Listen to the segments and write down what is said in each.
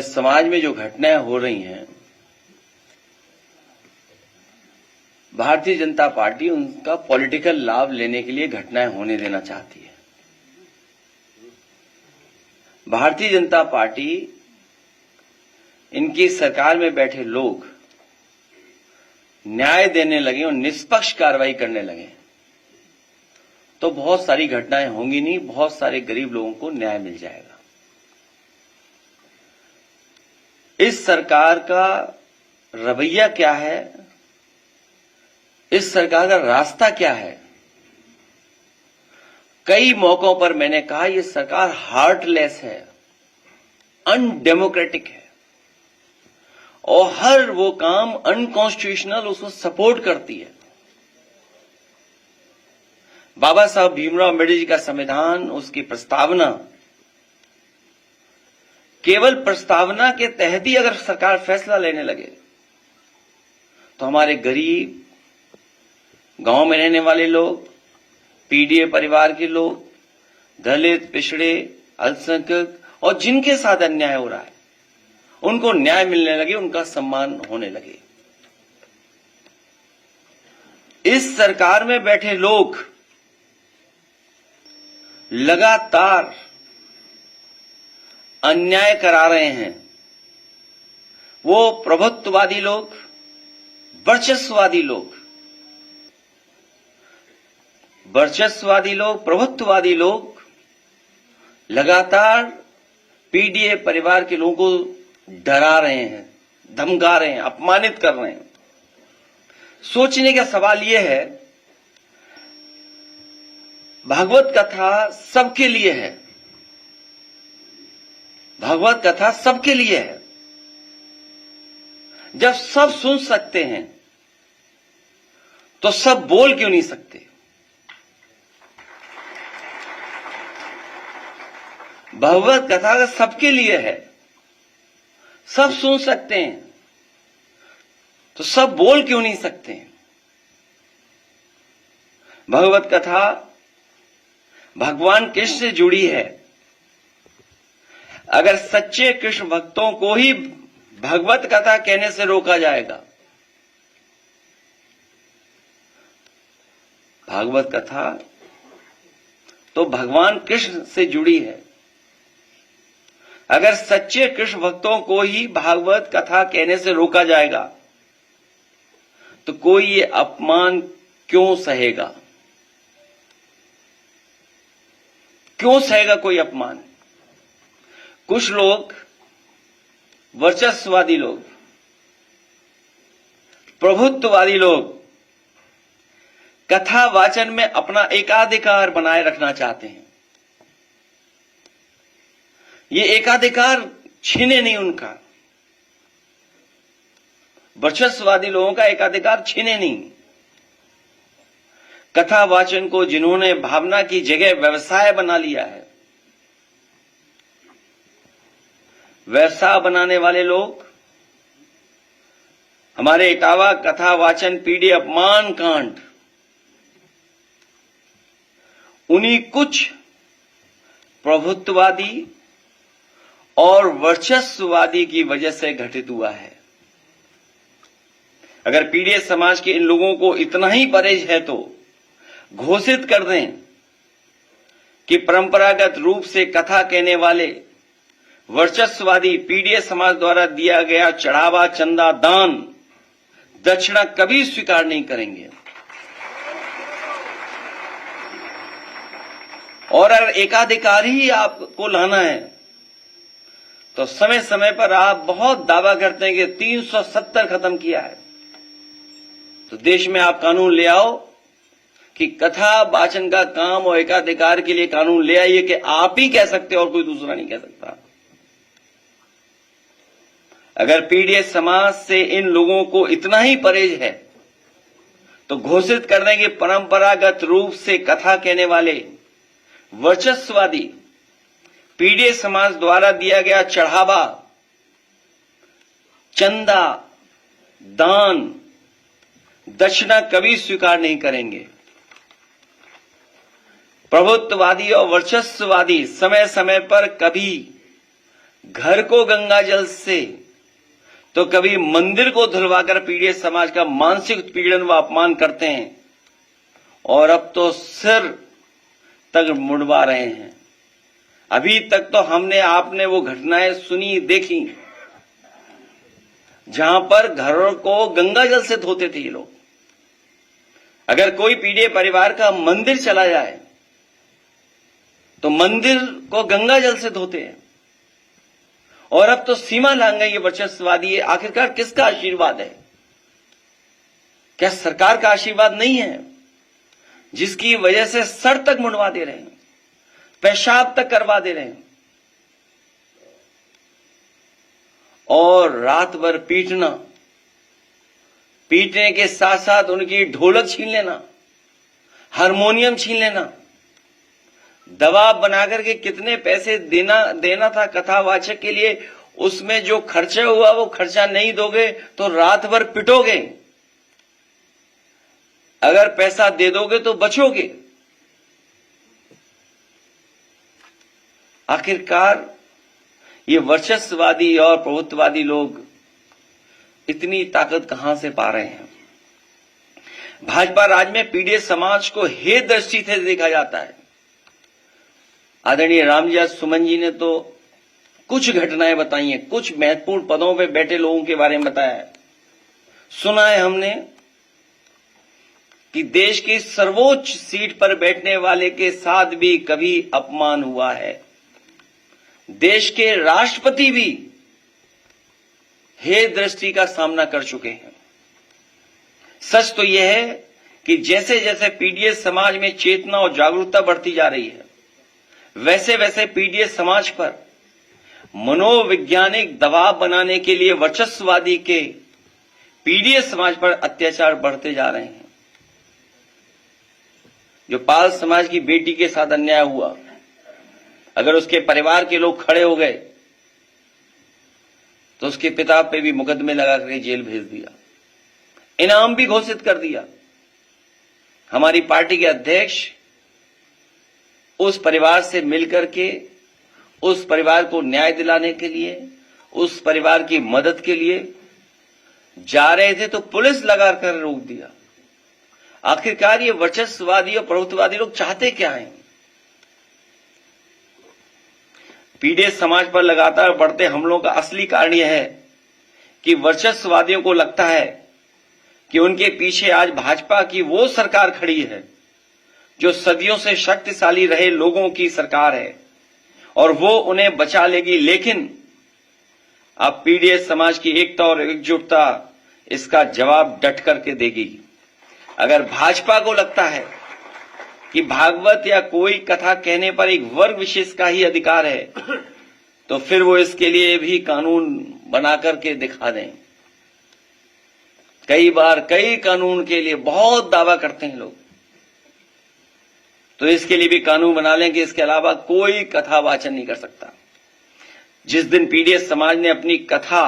समाज में जो घटनाएं हो रही हैं, भारतीय जनता पार्टी उनका पॉलिटिकल लाभ लेने के लिए घटनाएं होने देना चाहती है। भारतीय जनता पार्टी, इनकी सरकार में बैठे लोग न्याय देने लगे और निष्पक्ष कार्रवाई करने लगे तो बहुत सारी घटनाएं होंगी नहीं, बहुत सारे गरीब लोगों को न्याय मिल जाएगा। इस सरकार का रवैया क्या है, इस सरकार का रास्ता क्या है? कई मौकों पर मैंने कहा यह सरकार हार्टलेस है, अनडेमोक्रेटिक है और हर वो काम अनकॉन्स्टिट्यूशनल उसको सपोर्ट करती है। बाबा साहब भीमराव अम्बेडकर जी का संविधान, उसकी प्रस्तावना, केवल प्रस्तावना के तहत ही अगर सरकार फैसला लेने लगे तो हमारे गरीब, गांव में रहने वाले लोग, पीडीए परिवार के लोग, दलित, पिछड़े, अल्पसंख्यक और जिनके साथ अन्याय हो रहा है उनको न्याय मिलने लगे, उनका सम्मान होने लगे। इस सरकार में बैठे लोग लगातार अन्याय करा रहे हैं। वो प्रभुत्ववादी लोग, वर्चस्ववादी लोग, प्रभुत्ववादी लोग लगातार पीडीए परिवार के लोगों को डरा रहे हैं, धमका रहे हैं, अपमानित कर रहे हैं। सोचने का सवाल यह है, भागवत कथा सबके लिए है, भागवत कथा सबके लिए है। जब सब सुन सकते हैं तो सब बोल क्यों नहीं सकते? भागवत कथा सबके लिए है, सब सुन सकते हैं तो सब बोल क्यों नहीं सकते? भगवत कथा भगवान कृष्ण से जुड़ी है। अगर सच्चे कृष्ण भक्तों को ही भगवत कथा कहने से रोका जाएगा, भागवत कथा तो भगवान कृष्ण से जुड़ी है। अगर सच्चे कृष्ण भक्तों को ही भागवत कथा कहने से रोका जाएगा तो कोई ये अपमान क्यों सहेगा? क्यों सहेगा कोई अपमान? कुछ लोग, वर्चस्ववादी लोग, प्रभुत्ववादी लोग कथा वाचन में अपना एकाधिकार बनाए रखना चाहते हैं। ये एकाधिकार छीने नहीं उनका, वर्चस्ववादी लोगों का एकाधिकार छीने नहीं। कथा वाचन को जिन्होंने भावना की जगह व्यवसाय बना लिया है, व्यवसाय बनाने वाले लोग, हमारे इटावा कथा वाचन पीडी अपमान कांड उन्हीं कुछ प्रभुत्ववादी और वर्चस्ववादी की वजह से घटित हुआ है। अगर पीड़ित समाज के इन लोगों को इतना ही परहेज है तो घोषित कर दें कि परंपरागत रूप से कथा कहने वाले वर्चस्ववादी पीड़ित समाज द्वारा दिया गया चढ़ावा, चंदा, दान, दक्षिणा कभी स्वीकार नहीं करेंगे। और अगर एकाधिकार ही आपको लाना है तो समय समय पर आप बहुत दावा करते हैं कि 370 खत्म किया है, तो देश में आप कानून ले आओ कि कथा वाचन का काम और एकाधिकार के लिए कानून ले आइए कि आप ही कह सकते और कोई दूसरा नहीं कह सकता। अगर पीड़ित समाज से इन लोगों को इतना ही परहेज है तो घोषित कर दें कि परंपरागत रूप से कथा कहने वाले वर्चस्ववादी पीड़ित समाज द्वारा दिया गया चढ़ावा, चंदा, दान, दक्षिणा कभी स्वीकार नहीं करेंगे। प्रभुत्ववादी और वर्चस्ववादी समय समय पर कभी घर को गंगा जल से तो कभी मंदिर को धुलवाकर पीड़ित समाज का मानसिक उत्पीड़न व अपमान करते हैं, और अब तो सिर तक मुड़वा रहे हैं। अभी तक तो आपने वो घटनाएं सुनी देखी जहां पर घरों को गंगा जल से धोते थे ये लोग। अगर कोई पीड़ित परिवार का मंदिर चला जाए तो मंदिर को गंगा जल से धोते हैं, और अब तो सीमा लांघ गई ये वर्चस्ववादी। आखिरकार किसका आशीर्वाद है? क्या सरकार का आशीर्वाद नहीं है, जिसकी वजह से सर तक मुंडवा दे रहे हैं, पेशाब तक करवा दे रहे हैं, और रात भर पीटने के साथ साथ उनकी ढोलक छीन लेना, हारमोनियम छीन लेना, दबाव बनाकर के कितने पैसे देना था कथावाचक के लिए, उसमें जो खर्चा हुआ वो खर्चा नहीं दोगे तो रात भर पिटोगे, अगर पैसा दे दोगे तो बचोगे। आखिरकार ये वर्चस्ववादी और प्रभुत्ववादी लोग इतनी ताकत कहां से पा रहे हैं? भाजपा राज में पीड़ित समाज को हे दृष्टि से देखा जाता है। आदरणीय रामजी सुमन जी ने तो कुछ घटनाएं बताई हैं, कुछ महत्वपूर्ण पदों पे बैठे लोगों के बारे में बताया है। सुना है हमने कि देश की सर्वोच्च सीट पर बैठने वाले के साथ भी कभी अपमान हुआ है। देश के राष्ट्रपति भी हे दृष्टि का सामना कर चुके हैं। सच तो यह है कि जैसे जैसे पीड़ित समाज में चेतना और जागरूकता बढ़ती जा रही है, वैसे वैसे पीड़ित समाज पर मनोवैज्ञानिक दबाव बनाने के लिए वर्चस्ववादी के पीड़ित समाज पर अत्याचार बढ़ते जा रहे हैं। जो पाल समाज की बेटी के साथ अन्याय हुआ, अगर उसके परिवार के लोग खड़े हो गए तो उसके पिता पे भी मुकदमे लगा करके जेल भेज दिया, इनाम भी घोषित कर दिया। हमारी पार्टी के अध्यक्ष उस परिवार से मिलकर के उस परिवार को न्याय दिलाने के लिए, उस परिवार की मदद के लिए जा रहे थे तो पुलिस लगाकर रोक दिया। आखिरकार ये वर्चस्ववादी और प्रभुत्ववादी लोग चाहते क्या हैं? पीड़ित समाज पर लगातार बढ़ते हमलों का असली कारण यह है कि वर्चस्ववादियों को लगता है कि उनके पीछे आज भाजपा की वो सरकार खड़ी है जो सदियों से शक्तिशाली रहे लोगों की सरकार है, और वो उन्हें बचा लेगी। लेकिन अब पीड़ित समाज की एकता और एकजुटता इसका जवाब डट करके देगी। अगर भाजपा को लगता है कि भागवत या कोई कथा कहने पर एक वर्ग विशेष का ही अधिकार है, तो फिर वो इसके लिए भी कानून बना करके दिखा दें। कई बार कई कानून के लिए बहुत दावा करते हैं लोग, तो इसके लिए भी कानून बना लें कि इसके अलावा कोई कथा वाचन नहीं कर सकता। जिस दिन पीड़ित समाज ने अपनी कथा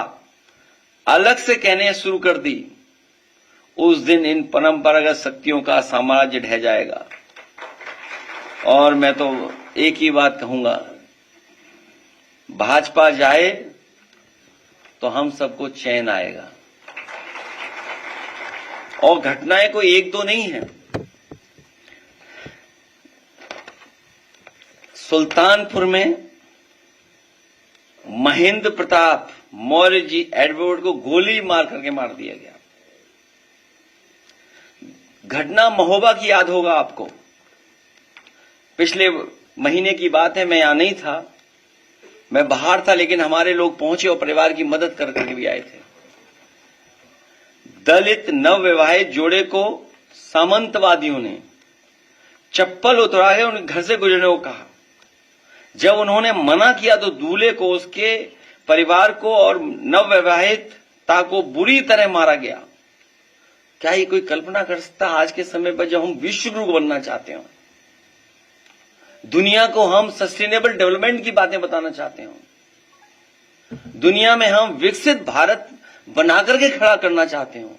अलग से कहने शुरू कर दी, उस दिन इन परंपरागत शक्तियों का साम्राज्य ढह जाएगा। और मैं तो एक ही बात कहूंगा, भाजपा जाए तो हम सबको चैन आएगा। और घटनाएं कोई एक दो नहीं है। सुल्तानपुर में महेंद्र प्रताप मौर्य जी एडवर्ड को गोली मार करके मार दिया गया। घटना महोबा की याद होगा आपको। पिछले महीने की बात है, मैं यहां नहीं था, मैं बाहर था, लेकिन हमारे लोग पहुंचे और परिवार की मदद करके भी आए थे। दलित नवविवाहित जोड़े को सामंतवादियों ने चप्पल उतरा के उनके घर से गुजरने को कहा। जब उन्होंने मना किया तो दूल्हे को, उसके परिवार को और नवविवाहिता को बुरी तरह मारा गया। क्या ये कोई कल्पना कर सकता आज के समय पर, जब हम विश्व गुरु बनना चाहते हो, दुनिया को हम सस्टेनेबल डेवलपमेंट की बातें बताना चाहते हो, दुनिया में हम विकसित भारत बनाकर के खड़ा करना चाहते हो,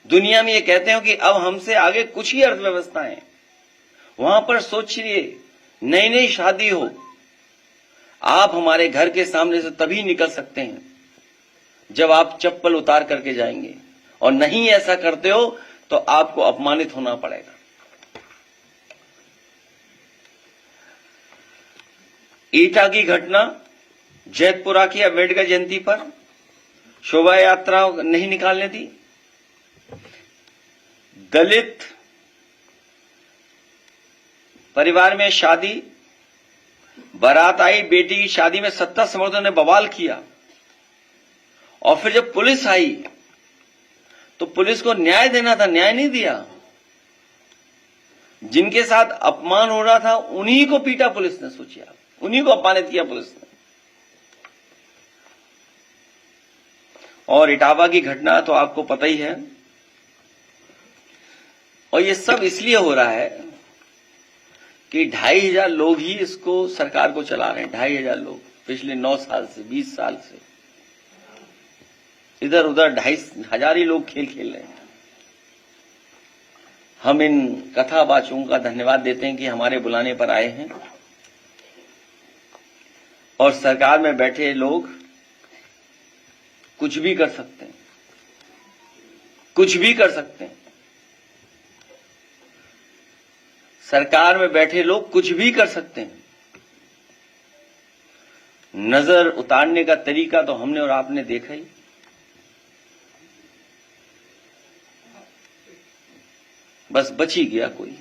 दुनिया में ये कहते हो कि अब हमसे आगे कुछ ही अर्थव्यवस्था है, वहां पर सोचिए नई नई शादी हो, आप हमारे घर के सामने से तभी निकल सकते हैं जब आप चप्पल उतार करके जाएंगे, और नहीं ऐसा करते हो तो आपको अपमानित होना पड़ेगा। ईटा की घटना, जैतपुरा की अम्बेडकर जयंती पर शोभा यात्रा नहीं निकालने दी, दलित परिवार में शादी, बारात आई, बेटी की शादी में सत्ता समर्थकों ने बवाल किया, और फिर जब पुलिस आई तो पुलिस को न्याय देना था, न्याय नहीं दिया। जिनके साथ अपमान हो रहा था उन्हीं को पीटा पुलिस ने, सोचिए आप, उन्हीं को अपमानित किया पुलिस ने। और इटावा की घटना तो आपको पता ही है, और ये सब इसलिए हो रहा है कि 2,500 लोग ही इसको, सरकार को चला रहे हैं। 2,500 लोग पिछले 9 साल से, 20 साल से इधर उधर 2,500 ही लोग खेल खेल रहे हैं। हम इन कथावाचकों का धन्यवाद देते हैं कि हमारे बुलाने पर आए हैं, और सरकार में बैठे लोग कुछ भी कर सकते हैं, कुछ भी कर सकते हैं। सरकार में बैठे लोग कुछ भी कर सकते हैं। नजर उतारने का तरीका तो हमने और आपने देखा ही। बस बच ही गया कोई।